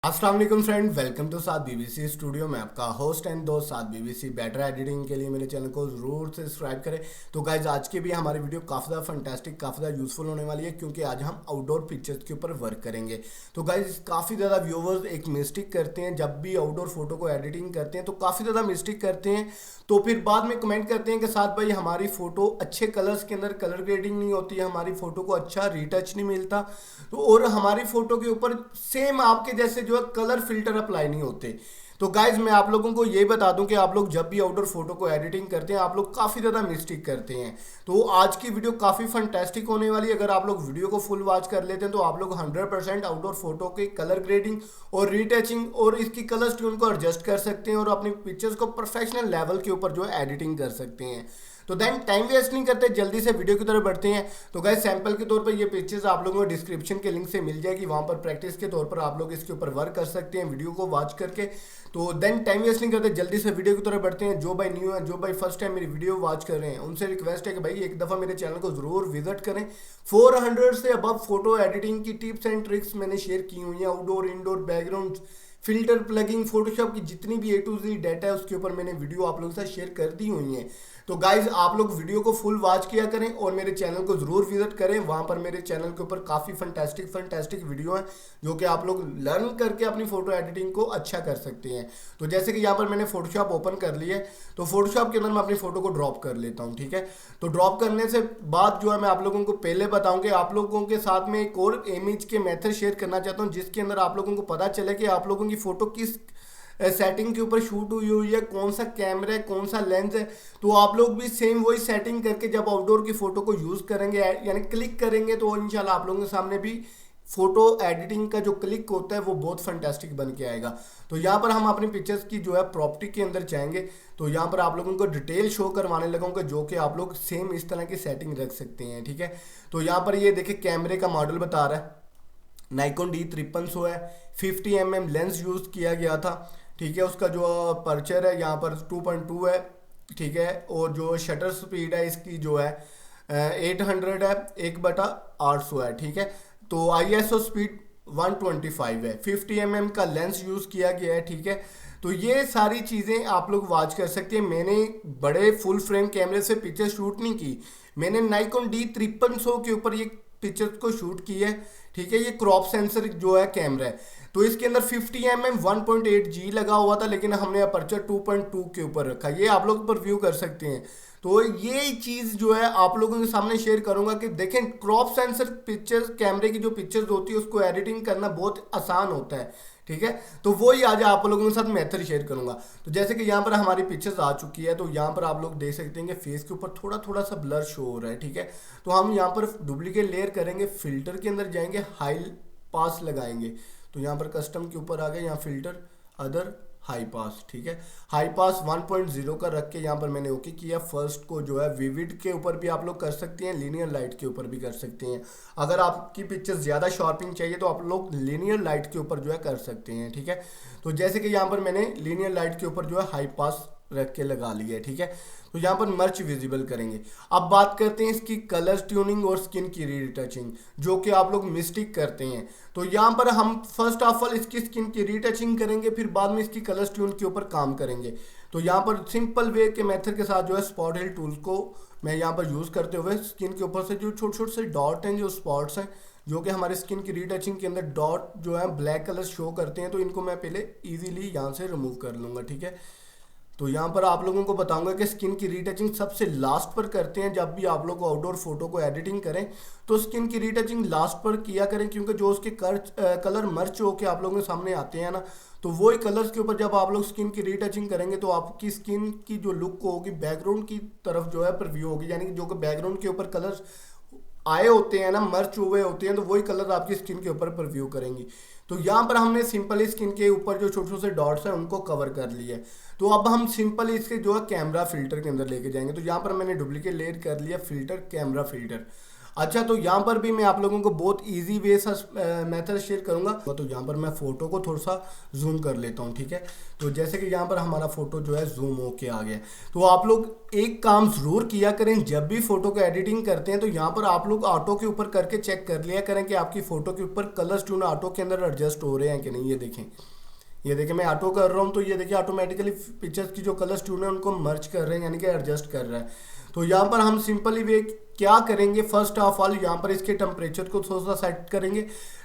अस्सलाम वालेकुम friend, welcome to Saad BBC studio में आपका होस्ट एंड दोस्त साद बीबीसी। बेटर एडिटिंग के लिए मेरे चैनल को ज़रूर से सब्सक्राइब करें। तो गाइज आज की भी हमारी वीडियो काफ़ी ज़्यादा फंटास्टिक, काफ़ी ज़्यादा यूज़फुल होने वाली है क्योंकि आज हम आउटडोर पिक्चर्स के ऊपर वर्क करेंगे। तो गाइज काफ़ी ज़्यादा व्यूवर्स एक मिस्टेक करते हैं, जब भी आउटडोर फोटो को एडिटिंग करते हैं तो काफ़ी ज़्यादा मिस्टेक करते हैं। तो फिर बाद में कमेंट करते हैं कि साथ भाई हमारी फ़ोटो अच्छे कलर्स के अंदर कलर ग्रेडिंग नहीं होती है, हमारी फ़ोटो को अच्छा रीटच नहीं मिलता, तो और हमारी फ़ोटो के ऊपर सेम आपके जैसे जो है कलर फिल्टर अप्लाई नहीं होते। तो गाइज मैं आप लोगों को ये बता दूं कि आप लोग जब भी आउटडोर फोटो को एडिटिंग करते हैं आप लोग काफ़ी ज़्यादा मिस्टेक करते हैं। तो आज की वीडियो काफ़ी फंटेस्टिक होने वाली है। अगर आप लोग वीडियो को फुल वॉच कर लेते हैं तो आप लोग 100% आउटडोर फोटो के कलर ग्रेडिंग और रीटचिंग और इसकी कलर ट्यून को एडजस्ट कर सकते हैं और अपनी पिक्चर्स को प्रोफेशनल लेवल के ऊपर जो है एडिटिंग कर सकते हैं। तो देन टाइम वेस्ट नहीं करते, जल्दी से वीडियो की तरफ बढ़ते हैं। तो गाइस सैंपल के तौर पर ये पिक्चर्स आप लोगों को डिस्क्रिप्शन के लिंक से मिल जाएगी, वहां पर प्रैक्टिस के तौर पर आप लोग इसके ऊपर वर्क कर सकते हैं वीडियो को वॉच करके। तो देन टाइम वेस्ट नहीं करते, जल्दी से वीडियो की तरफ बढ़ते हैं। जो भाई न्यू है, जो भाई फर्स्ट टाइम मेरी वीडियो वॉच कर रहे हैं, उनसे रिक्वेस्ट है कि भाई एक दफ़ा मेरे चैनल को ज़रूर विजिट करें। 400 से अबव फोटो एडिटिंग की टिप्स एंड ट्रिक्स मैंने शेयर की हुई हैं। Outdoor indoor background filter plugging Photoshop की जितनी भी A to Z डाटा है उसके ऊपर मैंने वीडियो आप लोगों के साथ शेयर कर दी हुई है। तो गाइज आप लोग वीडियो को फुल वॉच किया करें और मेरे चैनल को जरूर विजिट करें। वहां पर मेरे चैनल के ऊपर काफ़ी फंटेस्टिक वीडियो हैं जो कि आप लोग लर्न करके अपनी फोटो एडिटिंग को अच्छा कर सकते हैं। तो जैसे कि यहाँ पर मैंने फोटोशॉप ओपन कर लिया है, तो फोटोशॉप के अंदर मैं अपनी फोटो को ड्रॉप कर लेता हूँ। ठीक है, तो ड्रॉप करने से बाद जो है मैं आप लोगों को पहले बताऊँ कि आप लोगों के साथ में एक और इमेज के मेथड शेयर करना चाहता हूँ जिसके अंदर आप लोगों को पता चले कि आप लोगों की फोटो किस सेटिंग के ऊपर शूट हुई है, कौन सा कैमरा है, कौन सा लेंस है। तो आप लोग भी सेम वही सेटिंग करके जब आउटडोर की फोटो को यूज करेंगे यानी क्लिक करेंगे तो इंशाल्लाह आप लोगों के सामने भी फोटो एडिटिंग का जो क्लिक होता है वो बहुत फंटेस्टिक बन के आएगा। तो यहाँ पर हम अपनी पिक्चर्स की जो है प्रॉपर्टी के अंदर जाएंगे, तो यहाँ पर आप लोगों को डिटेल शो करवाने लगूंगा जो कि आप लोग सेम इस तरह की सेटिंग रख सकते हैं। ठीक है, तो यहाँ पर ये देखिए कैमरे का मॉडल बता रहा है, नाइकॉन D5300 है, 50 mm लेंस यूज किया गया था। ठीक है, उसका जो पर्चर है यहाँ पर 2.2 है। ठीक है, और जो शटर स्पीड है इसकी जो है 800 है, 1/800 है। ठीक है, तो ISO स्पीड 125 है, 50 mm का लेंस यूज़ किया गया है। ठीक है, तो ये सारी चीज़ें आप लोग वॉच कर सकते हैं। मैंने बड़े फुल फ्रेम कैमरे से पिक्चर शूट नहीं की, मैंने नाइकॉन D5300 के ऊपर ये पिक्चर्स को शूट की है। ठीक है, ये क्रॉप सेंसर जो है कैमरा है, तो इसके अंदर 50 mm 1.8G लगा हुआ था, लेकिन हमने अपर्चर 2.2 के ऊपर रखा। ये आप लोग पर व्यू कर सकते हैं। तो ये चीज़ जो है आप लोगों के सामने शेयर करूंगा कि देखें क्रॉप सेंसर पिक्चर्स, कैमरे की जो पिक्चर्स होती है उसको एडिटिंग करना बहुत आसान होता है। ठीक है, तो वो ही आज आप लोगों के साथ मेथड शेयर करूंगा। तो जैसे कि यहाँ पर हमारी पिक्चर्स आ चुकी है, तो यहाँ पर आप लोग देख सकते हैं कि फेस के ऊपर थोड़ा थोड़ा सा ब्लर शो हो रहा है। ठीक है, तो हम यहाँ पर डुप्लीकेट लेयर करेंगे, फिल्टर के अंदर जाएंगे, हाई पास लगाएंगे। तो यहाँ पर कस्टम के ऊपर आ गए, यहाँ फिल्टर अदर हाई पास। ठीक है, हाई पास 1.0 का रख के यहाँ पर मैंने ओके किया। फर्स्ट को जो है विविड के ऊपर भी आप लोग कर सकते हैं, लीनियर लाइट के ऊपर भी कर सकते हैं। अगर आपकी पिक्चर ज़्यादा शार्पिंग चाहिए तो आप लोग लीनियर लाइट के ऊपर जो है कर सकते हैं। ठीक है, तो जैसे कि यहाँ पर मैंने लीनियर लाइट के ऊपर जो है हाई पास रख के लगा लिया है। ठीक है, तो यहाँ पर मर्च विजिबल करेंगे। अब बात करते हैं इसकी कलर ट्यूनिंग और स्किन की रीटचिंग, जो कि आप लोग मिस्टेक करते हैं। तो यहाँ पर हम फर्स्ट ऑफ ऑल इसकी स्किन की रीटचिंग करेंगे, फिर बाद में इसकी कलर ट्यून के ऊपर काम करेंगे। तो यहाँ पर सिंपल वे के मेथड के साथ जो है स्पॉट हिल टूल को मैं यहाँ पर यूज़ करते हुए स्किन के ऊपर से जो छोटे छोटे से डॉट हैं, जो स्पॉट्स हैं, जो कि हमारे स्किन की रीटचिंग के अंदर डॉट जो है ब्लैक कलर शो करते हैं, तो इनको मैं पहले ईजिली यहाँ से रिमूव कर लूँगा। ठीक है, तो यहाँ पर आप लोगों को बताऊंगा कि स्किन की रीटचिंग सबसे लास्ट पर करते हैं। जब भी आप लोग आउटडोर फोटो को एडिटिंग करें तो स्किन की रीटचिंग लास्ट पर किया करें, क्योंकि जो उसके कलर मर्च होकर आप लोगों के सामने आते हैं ना, तो वही कलर्स के ऊपर जब आप लोग स्किन की रीटचिंग करेंगे तो आपकी स्किन की जो लुक होगी बैकग्राउंड की तरफ जो है प्रीव्यू होगी, यानी कि जो कि बैकग्राउंड के ऊपर कलर्स आए होते हैं ना, मर्च हुए होते हैं, तो वही कलर आपकी स्किन के ऊपर प्रीव्यू करेंगी। तो यहाँ पर हमने सिंपली स्किन के ऊपर जो छोटे छोटे डॉट्स हैं उनको कवर कर लिया है। तो अब हम सिंपली इसके जो है कैमरा फिल्टर के अंदर लेके जाएंगे। तो यहाँ पर मैंने डुप्लीकेट लेयर कर लिया फिल्टर, कैमरा फिल्टर। अच्छा, तो यहाँ पर भी मैं आप लोगों को बहुत इजी वे सा मेथड शेयर करूंगा। तो यहाँ पर मैं फ़ोटो को थोड़ा सा जूम कर लेता हूँ, ठीक है। तो जैसे कि यहाँ पर हमारा फ़ोटो जो है जूम होके आ गया। तो आप लोग एक काम ज़रूर किया करें, जब भी फ़ोटो को एडिटिंग करते हैं तो यहाँ पर आप लोग ऑटो के ऊपर करके चेक कर लिया करें कि आपकी फ़ोटो के ऊपर कलर्स ट्यून ऑटो के अंदर एडजस्ट हो रहे हैं कि नहीं। ये देखें, ये देखिए मैं ऑटो कर रहा हूँ तो ये देखिए ऑटोमेटिकली पिक्चर्स की जो कलर्स ट्यून है उनको मर्ज कर रहे हैं, यानी कि एडजस्ट कर रहा है। तो यहाँ पर हम सिंपली वे क्या करेंगे, फर्स्ट ऑफ ऑल यहाँ पर इसके टेम्परेचर को थोड़ा सा सेट करेंगे।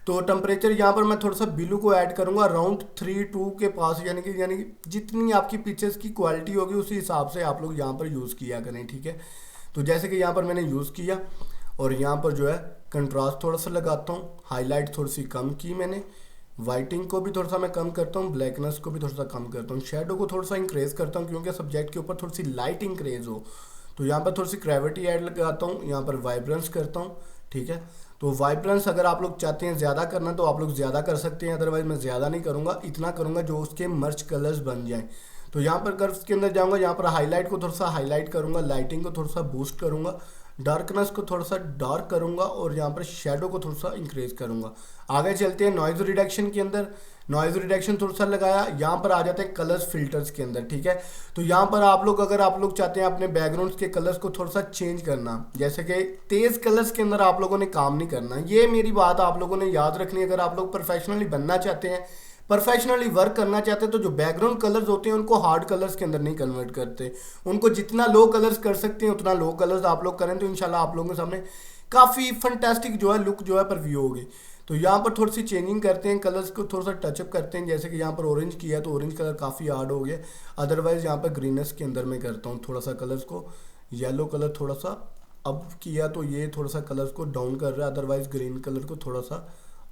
तो टेम्परेचर यहाँ पर मैं थोड़ा सा ब्लू को ऐड करूँगा अराउंड 3.2 के पास, यानी कि जितनी आपकी पिक्चर्स की क्वालिटी होगी उसी हिसाब से आप लोग यहाँ पर यूज़ किया करें, ठीक है। तो जैसे कि यहाँ पर मैंने यूज़ किया और यहाँ पर जो है कंट्रास्ट थोड़ा सा लगाता हूँ, हाईलाइट थोड़ी सी कम की मैंने, वाइटिंग को भी थोड़ा सा मैं कम करता हूँ, ब्लैकनेस को भी थोड़ा सा कम करता हूँ, शेडो को थोड़ा सा इंक्रेज करता हूँ क्योंकि सब्जेक्ट के ऊपर थोड़ी सी लाइट इंक्रेज हो। तो यहाँ पर थोड़ी सी ग्रेविटी ऐड लगाता हूँ, यहाँ पर वाइब्रेंस करता हूँ, ठीक है। तो वाइब्रेंस अगर आप लोग चाहते हैं ज़्यादा करना तो आप लोग ज़्यादा कर सकते हैं, अदरवाइज मैं ज़्यादा नहीं करूँगा, इतना करूँगा जो उसके मर्ज कलर्स बन जाएँ। तो यहाँ पर कर्व्स के अंदर जाऊँगा, यहाँ पर हाईलाइट को थोड़ा सा हाईलाइट करूँगा, लाइटिंग को थोड़ा सा बूस्ट करूँगा, डार्कनेस को थोड़ा सा डार्क करूँगा और यहाँ पर शेडो को थोड़ा सा इंक्रीज करूँगा। आगे चलते हैं नॉइज़ रिडक्शन के अंदर। नॉइज़ रिडक्शन थोड़ा सा लगाया, यहाँ पर आ जाते हैं कलर्स फिल्टर्स के अंदर, ठीक है। तो यहाँ पर आप लोग अगर आप लोग चाहते हैं अपने बैकग्राउंड्स के कलर्स को थोड़ा सा चेंज करना, जैसे कि तेज़ कलर्स के अंदर आप लोगों ने काम नहीं करना, ये मेरी बात आप लोगों ने याद रखनी है। अगर आप लोग प्रोफेशनली बनना चाहते हैं, प्रोफेशनली वर्क करना चाहते हैं तो जो बैकग्राउंड कलर्स होते हैं उनको हार्ड कलर्स के अंदर नहीं कन्वर्ट करते, उनको जितना लो कलर्स कर सकते हैं उतना लो कलर्स आप लोग करें तो इंशाल्लाह आप लोगों के सामने काफ़ी फंटेस्टिक जो है लुक जो है परव्यू होगी। तो यहाँ पर थोड़ी सी चेंजिंग करते हैं, कलर्स को थोड़ा सा टचअप करते हैं, जैसे कि यहाँ पर ऑरेंज किया तो ऑरेंज कलर काफ़ी हार्ड हो गया। अदरवाइज़ यहाँ पर ग्रीनेस के अंदर मैं करता हूँ थोड़ा सा कलर्स को, येलो कलर थोड़ा सा अप किया तो ये थोड़ा सा कलर्स को डाउन कर रहा है, अदरवाइज़ ग्रीन कलर को थोड़ा सा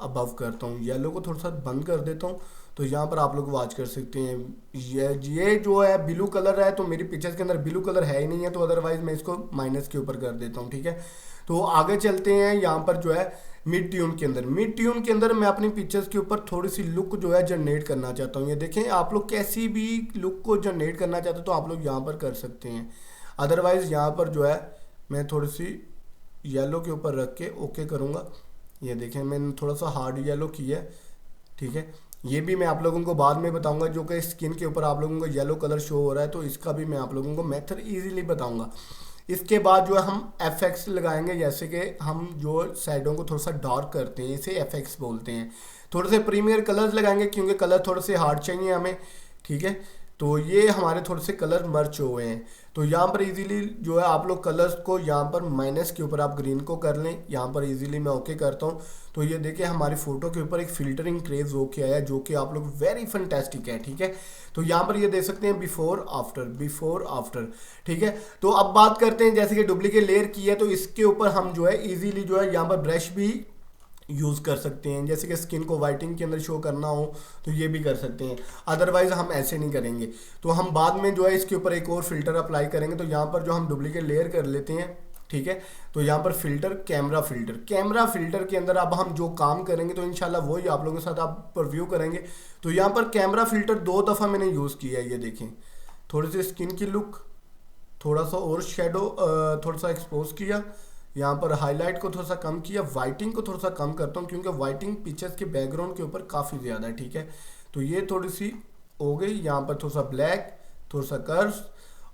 अबव करता हूँ, येलो को थोड़ा सा बंद कर देता हूँ। तो यहाँ पर आप लोग वॉच कर सकते हैं, ये जो है ब्लू कलर है, तो मेरी पिक्चर्स के अंदर ब्लू कलर है ही नहीं है, तो अदरवाइज मैं इसको माइनस के ऊपर कर देता हूँ, ठीक है। तो आगे चलते हैं यहाँ पर जो है मिड ट्यून के अंदर। मिड ट्यून के अंदर मैं अपनी पिक्चर्स के ऊपर थोड़ी सी लुक जो है जनरेट करना चाहता हूँ। ये देखें, आप लोग कैसी भी लुक को जनरेट करना चाहते हो तो आप लोग यहाँ पर कर सकते हैं। अदरवाइज़ यहाँ पर जो है मैं थोड़ी सी येलो के ऊपर रख के ओके करूँगा। ये देखें मैंने थोड़ा सा हार्ड येलो किया है, ठीक है। ये भी मैं आप लोगों को बाद में बताऊंगा, जो कि स्किन के ऊपर आप लोगों को येलो कलर शो हो रहा है तो इसका भी मैं आप लोगों को मेथड इजीली बताऊंगा। इसके बाद जो है हम एफएक्स लगाएंगे, जैसे कि हम जो साइडों को थोड़ा सा डार्क करते हैं इसे एफएक्स बोलते हैं। थोड़े से प्रीमियर कलर्स लगाएंगे क्योंकि कलर थोड़े से हार्ड चाहिए हमें, ठीक है। तो ये हमारे थोड़े से कलर मर्च हुए हैं। तो यहाँ पर इजीली जो है आप लोग कलर्स को यहाँ पर माइनस के ऊपर आप ग्रीन को कर लें, यहाँ पर इजीली मैं ओके करता हूँ। तो ये देखिए हमारी फ़ोटो के ऊपर एक फ़िल्टरिंग क्रेज होके आया जो कि आप लोग वेरी फंटेस्टिक है, ठीक है। तो यहाँ पर ये देख सकते हैं बिफोर आफ्टर, ठीक है। तो अब बात करते हैं, जैसे कि डुप्लीकेट लेयर की है तो इसके ऊपर हम जो है इजीली जो है यहाँ पर ब्रश भी यूज़ कर सकते हैं, जैसे कि स्किन को वाइटिंग के अंदर शो करना हो तो ये भी कर सकते हैं। अदरवाइज़ हम ऐसे नहीं करेंगे, तो हम बाद में जो है इसके ऊपर एक और फिल्टर अप्लाई करेंगे। तो यहाँ पर जो हम डुप्लीकेट लेयर कर लेते हैं, ठीक है। तो यहाँ पर फिल्टर कैमरा फिल्टर के अंदर अब हम जो काम करेंगे तो इंशाल्लाह वही आप लोगों के साथ आप रिव्यू करेंगे। तो यहाँ पर कैमरा फिल्टर 2 दफ़ा मैंने यूज़ किया है। ये देखें, थोड़ी सी स्किन की लुक, थोड़ा सा और शेडो थोड़ा सा एक्सपोज किया, यहाँ पर हाईलाइट को थोड़ा सा कम किया, वाइटिंग को थोड़ा सा कम करता हूँ क्योंकि वाइटिंग पिक्चर्स के बैकग्राउंड के ऊपर काफ़ी ज़्यादा है, ठीक है। तो ये थोड़ी सी हो गई, यहाँ पर थोड़ा सा ब्लैक, थोड़ा सा कर्व्स,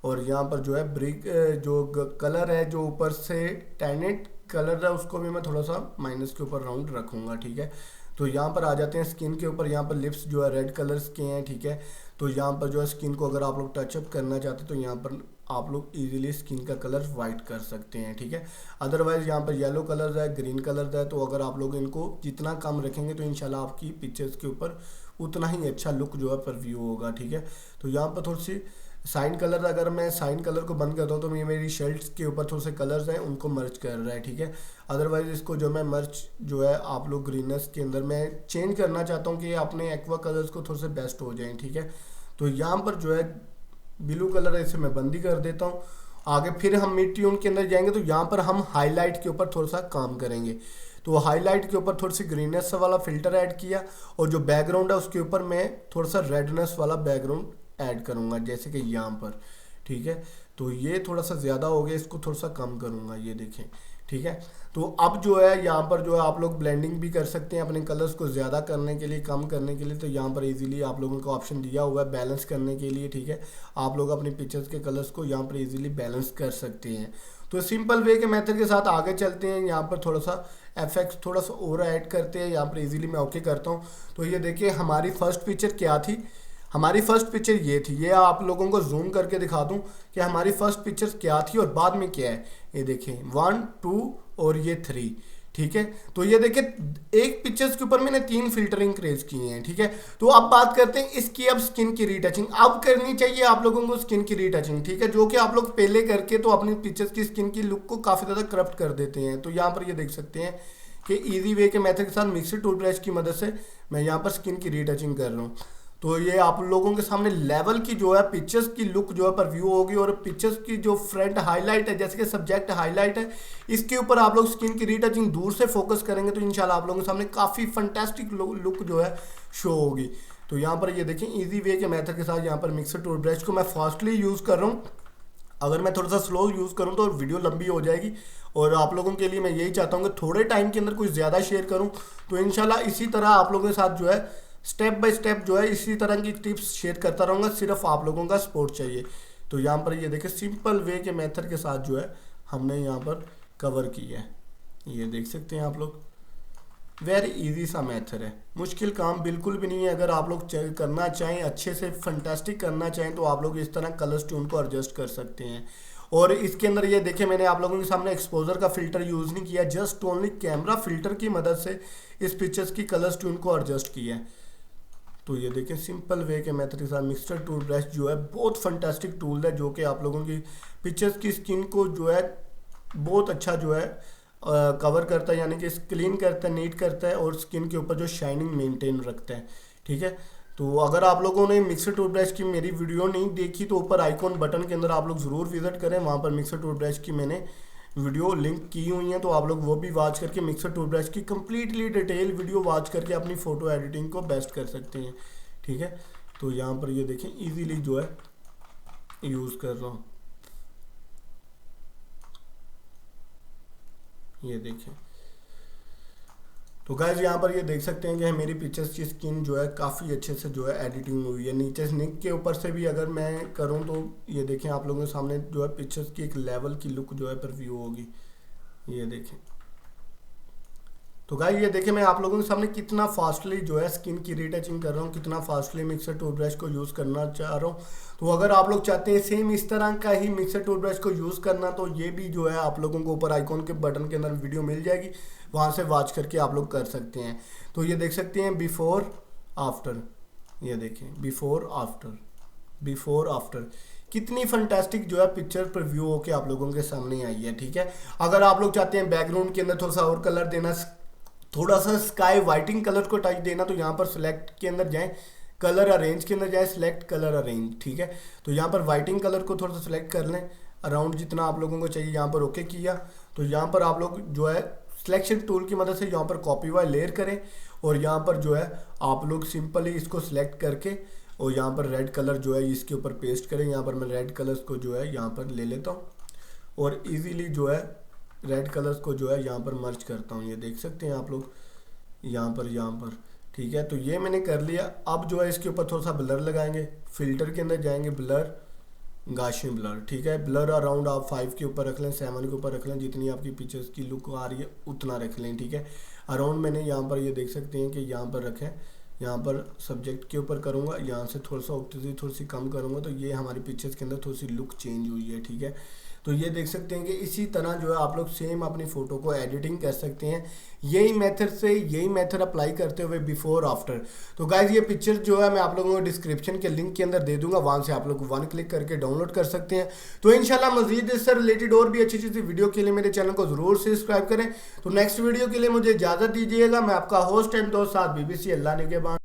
और यहाँ पर जो है ब्रिक जो कलर है जो ऊपर से टैनेट कलर है उसको भी मैं थोड़ा सा माइनस के ऊपर राउंड रखूँगा, ठीक है। तो यहाँ पर आ जाते हैं स्किन के ऊपर, यहाँ पर लिप्स जो है रेड कलर्स के हैं, ठीक है। तो यहाँ पर जो है स्किन को अगर आप लोग टचअप करना चाहते हैं तो यहाँ पर आप लोग इजीली स्किन का कलर वाइट कर सकते हैं, ठीक है। अदरवाइज़ यहाँ पर येलो कलर है, ग्रीन कलर है, तो अगर आप लोग इनको जितना कम रखेंगे तो इंशाल्लाह आपकी पिक्चर्स के ऊपर उतना ही अच्छा लुक जो है परव्यू होगा, ठीक है। तो यहाँ पर थोड़ी सी साइन कलर, अगर मैं साइन कलर को बंद करता हूँ तो ये मेरी शर्ट्स के ऊपर थोड़े से कलर्स हैं उनको मर्ज कर रहा है, ठीक है। अदरवाइज़ इसको जो मैं मर्ज जो है आप लोग ग्रीननेस के अंदर मैं चेंज करना चाहता हूँ कि अपने एक्वा कलर्स को थोड़े से बेस्ट हो जाएँ, ठीक है। तो यहाँ पर जो है ब्लू कलर है इसे मैं बंदी कर देता हूँ। आगे फिर हम मिड ट्यून के अंदर जाएंगे तो यहाँ पर हम हाईलाइट के ऊपर थोड़ा सा काम करेंगे। तो हाईलाइट के ऊपर थोड़ी सी ग्रीननेस वाला फिल्टर ऐड किया और जो बैकग्राउंड है उसके ऊपर मैं थोड़ा सा रेडनेस वाला बैकग्राउंड ऐड करूँगा, जैसे कि यहाँ पर, ठीक है। तो ये थोड़ा सा ज़्यादा हो गया, इसको थोड़ा सा कम करूँगा, ये देखें ठीक है। तो अब जो है यहाँ पर जो है आप लोग ब्लेंडिंग भी कर सकते हैं अपने कलर्स को ज़्यादा करने के लिए, कम करने के लिए। तो यहाँ पर इजीली आप लोगों को ऑप्शन दिया हुआ है बैलेंस करने के लिए, ठीक है। आप लोग अपनी पिक्चर्स के कलर्स को यहाँ पर इजीली बैलेंस कर सकते हैं। तो सिंपल वे के मेथड के साथ आगे चलते हैं। यहाँ पर थोड़ा सा एफेक्ट्स थोड़ा सा और ऐड करते हैं। यहाँ पर इजीली मैं ओके करता हूँ। तो ये देखिए हमारी फर्स्ट पिक्चर क्या थी, हमारी फर्स्ट पिक्चर ये थी। ये आप लोगों को जूम करके दिखा दूं कि हमारी फर्स्ट पिक्चर क्या थी और बाद में क्या है। ये देखिए 1 2 और ये 3, ठीक है। तो ये देखिए एक पिक्चर्स के ऊपर मैंने 3 फिल्टरिंग क्रेज किए हैं, ठीक है। तो अब बात करते हैं इसकी, अब स्किन की रीटचिंग अब करनी चाहिए आप लोगों को, स्किन की रीटचिंग, ठीक है, जो कि आप लोग पहले करके तो अपनी पिक्चर्स की स्किन की लुक को काफ़ी ज़्यादा करप्ट कर देते हैं। तो यहाँ पर ये देख सकते हैं कि इजी वे के मेथड के साथ मिक्सर टूल ब्रश की मदद से मैं यहाँ पर स्किन की रीटचिंग कर रहा हूँ। तो ये आप लोगों के सामने लेवल की जो है पिक्चर्स की लुक जो है पर व्यू होगी, और पिक्चर्स की जो फ्रंट हाईलाइट है, जैसे कि सब्जेक्ट हाईलाइट है, इसके ऊपर आप लोग स्किन की रीटचिंग दूर से फोकस करेंगे तो इंशाल्लाह आप लोगों के सामने काफ़ी फंटेस्टिक लुक जो है शो होगी। तो यहाँ पर ये देखें इजी वे के मेथड के साथ यहाँ पर मिक्सर टूल ब्रश को मैं फास्टली यूज़ कर रहा हूँ। अगर मैं थोड़ा सा स्लो यूज़ करूँ तो वीडियो लंबी हो जाएगी, और आप लोगों के लिए मैं यही चाहता हूँ कि थोड़े टाइम के अंदर कुछ ज़्यादा शेयर करूँ। तो इंशाल्लाह इसी तरह आप लोगों के साथ जो है स्टेप बाय स्टेप जो है इसी तरह की टिप्स शेयर करता रहूँगा, सिर्फ आप लोगों का सपोर्ट चाहिए। तो यहाँ पर ये देखिए सिंपल वे के मेथड के साथ जो है हमने यहाँ पर कवर किया है, ये देख सकते हैं आप लोग। वेरी इजी सा मेथड है, मुश्किल काम बिल्कुल भी नहीं है। अगर आप लोग करना चाहें, अच्छे से फंटास्टिक करना चाहें, तो आप लोग इस तरह कलर्स ट्यून को एडजस्ट कर सकते हैं। और इसके अंदर ये देखें मैंने आप लोगों के सामने एक्सपोजर का फिल्टर यूज़ नहीं किया, जस्ट ओनली कैमरा फिल्टर की मदद से इस पिक्चर्स की कलर्स ट्यून को एडजस्ट किया है। तो ये देखें सिंपल वे के मेथड के साथ मिक्सर टूल ब्रश जो है बहुत फंटास्टिक टूल है, जो कि आप लोगों की पिक्चर्स की स्किन को जो है बहुत अच्छा जो है कवर करता है, यानी कि क्लीन करता है, नीट करता है, और स्किन के ऊपर जो शाइनिंग मेंटेन रखता है, ठीक है। तो अगर आप लोगों ने मिक्सर टूल ब्रश की मेरी वीडियो नहीं देखी तो ऊपर आइकॉन बटन के अंदर आप लोग ज़रूर विजिट करें, वहाँ पर मिक्सर टूल ब्रश की मैंने वीडियो लिंक की हुई है। तो आप लोग वो भी वॉच करके मिक्सर टूल ब्रश की कम्प्लीटली डिटेल वीडियो वॉच करके अपनी फ़ोटो एडिटिंग को बेस्ट कर सकते हैं, ठीक है। तो यहाँ पर ये देखें इजीली जो है यूज़ कर रहा हूँ, ये देखें। तो गाइस यहाँ पर ये देख सकते हैं कि मेरी पिक्चर्स की स्किन जो है काफ़ी अच्छे से जो है एडिटिंग हुई है। नीचे निक के ऊपर से भी अगर मैं करूँ तो ये देखें आप लोगों के सामने जो है पिक्चर्स की एक लेवल की लुक जो है पर व्यू होगी, ये देखें। तो गाइस ये देखें मैं आप लोगों के सामने कितना फास्टली जो है स्किन की रीटचिंग कर रहा हूँ, कितना फास्टली मिक्सर टूल ब्रश को यूज़ करना चाह रहा हूँ। तो अगर आप लोग चाहते हैं सेम इस तरह का ही मिक्सर टूल ब्रश को यूज़ करना, तो ये भी जो है आप लोगों को ऊपर आइकॉन के बटन के अंदर वीडियो मिल जाएगी, वहाँ से वॉच करके आप लोग कर सकते हैं। तो ये देख सकते हैं बिफोर आफ्टर, ये देखें बिफोर आफ्टर कितनी फंटास्टिक जो है पिक्चर पर व्यू होके आप लोगों के सामने आई है, ठीक है। अगर आप लोग चाहते हैं बैकग्राउंड के अंदर थोड़ा सा और कलर देना, थोड़ा सा स्काई वाइटिंग कलर को टच देना, तो यहाँ पर सिलेक्ट के अंदर जाएं, कलर अरेंज के अंदर जाएं, सिलेक्ट कलर अरेंज, ठीक है। तो यहाँ पर वाइटिंग कलर को थोड़ा सा सिलेक्ट कर लें, अराउंड जितना आप लोगों को चाहिए, यहाँ पर ओके किया। तो यहाँ पर आप लोग जो है सिलेक्शन टूल की मदद से यहाँ पर कॉपी वाई लेयर करें, और यहाँ पर जो है आप लोग सिंपली इसको सिलेक्ट करके और यहाँ पर रेड कलर जो है इसके ऊपर पेस्ट करें। यहाँ पर मैं रेड कलर्स को जो है यहाँ पर ले लेता हूँ, और इजीली जो है रेड कलर्स को जो है यहाँ पर मर्ज करता हूँ, ये देख सकते हैं आप लोग यहाँ पर, ठीक है। तो ये मैंने कर लिया। अब जो है इसके ऊपर थोड़ा सा ब्लर लगाएंगे, फिल्टर के अंदर जाएंगे, ब्लर, गाशियन ब्लर, ठीक है। ब्लर अराउंड आप 5 के ऊपर रख लें, 7 के ऊपर रख लें, जितनी आपकी पिक्चर्स की लुक आ रही है उतना रख लें, ठीक है। अराउंड मैंने यहाँ पर ये देख सकते हैं कि यहाँ पर रखें, यहाँ पर सब्जेक्ट के ऊपर करूँगा, यहाँ से थोड़ा सा ऑप्टिसिटी थोड़ी सी कम करूँगा, तो ये हमारी पिक्चर्स के अंदर थोड़ी सी लुक चेंज हुई है, ठीक है। तो ये देख सकते हैं कि इसी तरह जो है आप लोग सेम अपनी फ़ोटो को एडिटिंग कर सकते हैं, यही मेथड अप्लाई करते हुए बिफोर आफ्टर। तो गाइज ये पिक्चर जो है मैं आप लोगों को डिस्क्रिप्शन के लिंक के अंदर दे दूंगा, वहाँ से आप लोग 1 क्लिक करके डाउनलोड कर सकते हैं। तो इंशाल्लाह मजीद इससे रिलेटेड और भी अच्छी चीज़ वीडियो के लिए मेरे चैनल को ज़रूर सब्सक्राइब करें। तो नेक्स्ट वीडियो के लिए मुझे इजाज़त दीजिएगा। मैं आपका होस्ट एंड दोस्त साद BBC, अल्लाह ने के बाद।